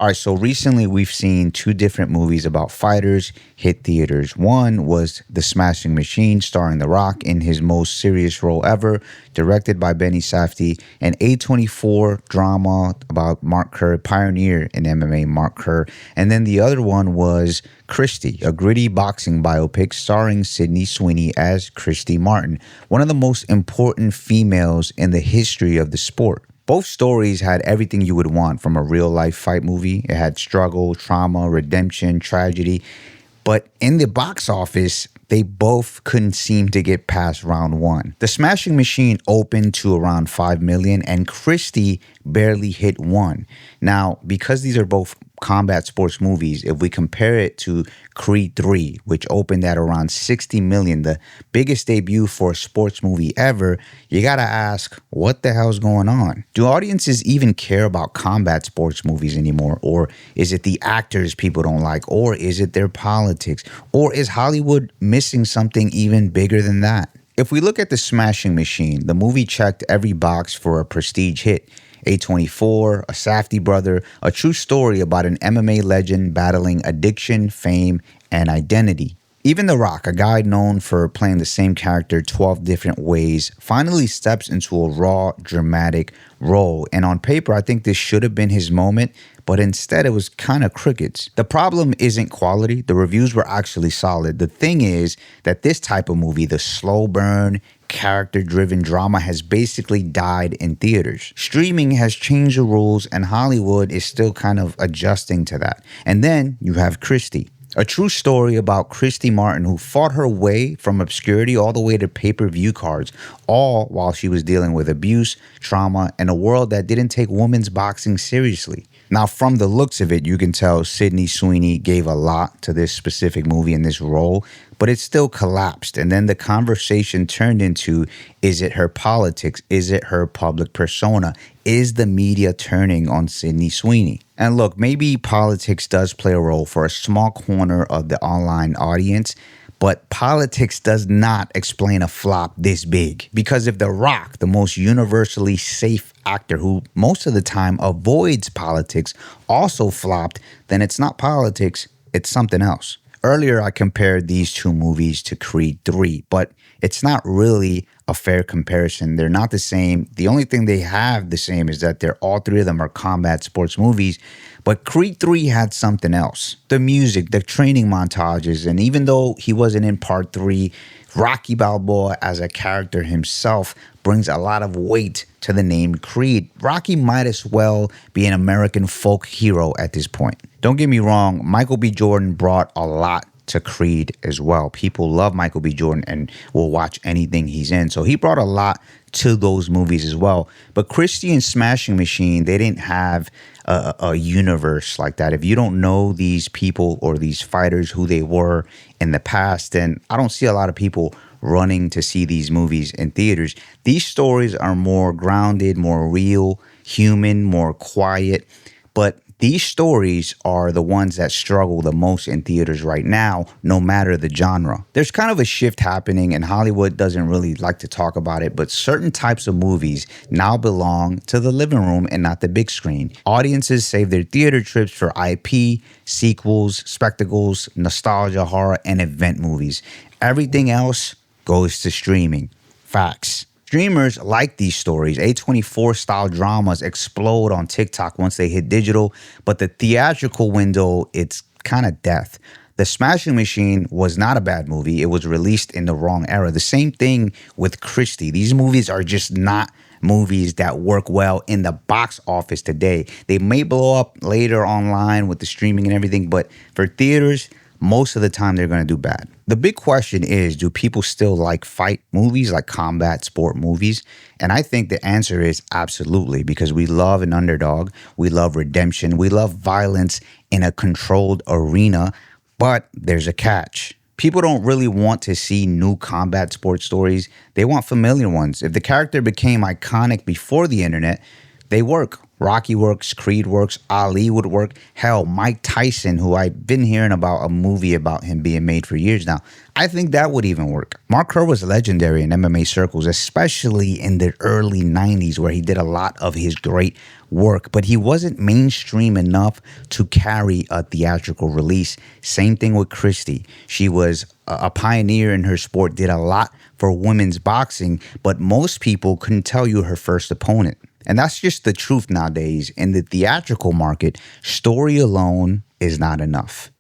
All right, so recently we've seen two different movies about fighters hit theaters. One was The Smashing Machine, starring The Rock in his most serious role ever, directed by Benny Safdie, an A24 drama about Mark Kerr, pioneer in MMA, Mark Kerr. And then the other one was Christy, a gritty boxing biopic starring Sweeney as Christy Martin, one of the most important females in the history of the sport. Both stories had everything you would want from a real-life fight movie. It had struggle, trauma, redemption, tragedy. But in the box office, they both couldn't seem to get past round one. The Smashing Machine opened to around 5 million, and Christy barely hit 1. Now, because these are both combat sports movies, if we compare it to Creed 3, which opened at around 60 million, the biggest debut for a sports movie ever, you gotta ask, what the hell's going on? Do audiences even care about combat sports movies anymore? Or is it the actors people don't like? Or is it their politics? Or is Hollywood missing something even bigger than that? If we look at The Smashing Machine, the movie checked every box for a prestige hit. A24, a Safdie brother, a true story about an MMA legend battling addiction, fame, and identity. Even The Rock, a guy known for playing the same character 12 different ways, finally steps into a raw, dramatic role. And on paper, I think this should have been his moment, but instead it was kind of crickets. The problem isn't quality. The reviews were actually solid. The thing is that this type of movie, the slow burn, character-driven drama, has basically died in theaters. Streaming has changed the rules, and Hollywood is still kind of adjusting to that. And then you have Christy, a true story about Christy Martin, who fought her way from obscurity all the way to pay-per-view cards, all while she was dealing with abuse, trauma, and a world that didn't take women's boxing seriously. Now, from the looks of it, you can tell Sweeney gave a lot to this specific movie and this role, but it still collapsed. And then the conversation turned into, is it her politics? Is it her public persona? Is the media turning on Sweeney? And look, maybe politics does play a role for a small corner of the online audience, but politics does not explain a flop this big. Because if The Rock, the most universally safe actor who most of the time avoids politics, also flopped, then it's not politics, it's something else. Earlier, I compared these two movies to Creed 3, but it's not really a fair comparison. They're not the same. The only thing they have the same is that all three of them are combat sports movies, but Creed 3 had something else. The music, the training montages, and even though he wasn't in part 3, Rocky Balboa as a character himself brings a lot of weight to the name Creed. Rocky might as well be an American folk hero at this point. Don't get me wrong, Michael B. Jordan brought a lot to Creed as well. People love Michael B. Jordan and will watch anything he's in. So he brought a lot to those movies as well. But Christy and Smashing Machine, they didn't have a universe like that. If you don't know these people or these fighters, who they were in the past, then I don't see a lot of people running to see these movies in theaters. These stories are more grounded, more real, human, more quiet. But these stories are the ones that struggle the most in theaters right now, no matter the genre. There's kind of a shift happening, and Hollywood doesn't really like to talk about it, but certain types of movies now belong to the living room and not the big screen. Audiences save their theater trips for IP, sequels, spectacles, nostalgia, horror, and event movies. Everything else goes to streaming. Facts. Streamers like these stories. A24 style dramas explode on TikTok once they hit digital, but the theatrical window, it's kind of death. The Smashing Machine was not a bad movie. It was released in the wrong era. The same thing with Christy. These movies are just not movies that work well in the box office today. They may blow up later online with the streaming and everything, but for theaters, most of the time they're going to do bad. The big question is, do people still like fight movies, like combat sport movies? And I think the answer is absolutely, because we love an underdog. We love redemption. We love violence in a controlled arena. But there's a catch. People don't really want to see new combat sports stories. They want familiar ones. If the character became iconic before the internet, they work. Rocky works, Creed works, Ali would work. Hell, Mike Tyson, who I've been hearing about a movie about him being made for years now. I think that would even work. Mark Kerr was legendary in MMA circles, especially in the early 90s where he did a lot of his great work, but he wasn't mainstream enough to carry a theatrical release. Same thing with Christy. She was a pioneer in her sport, did a lot for women's boxing, but most people couldn't tell you her first opponent. And that's just the truth nowadays. In the theatrical market, story alone is not enough.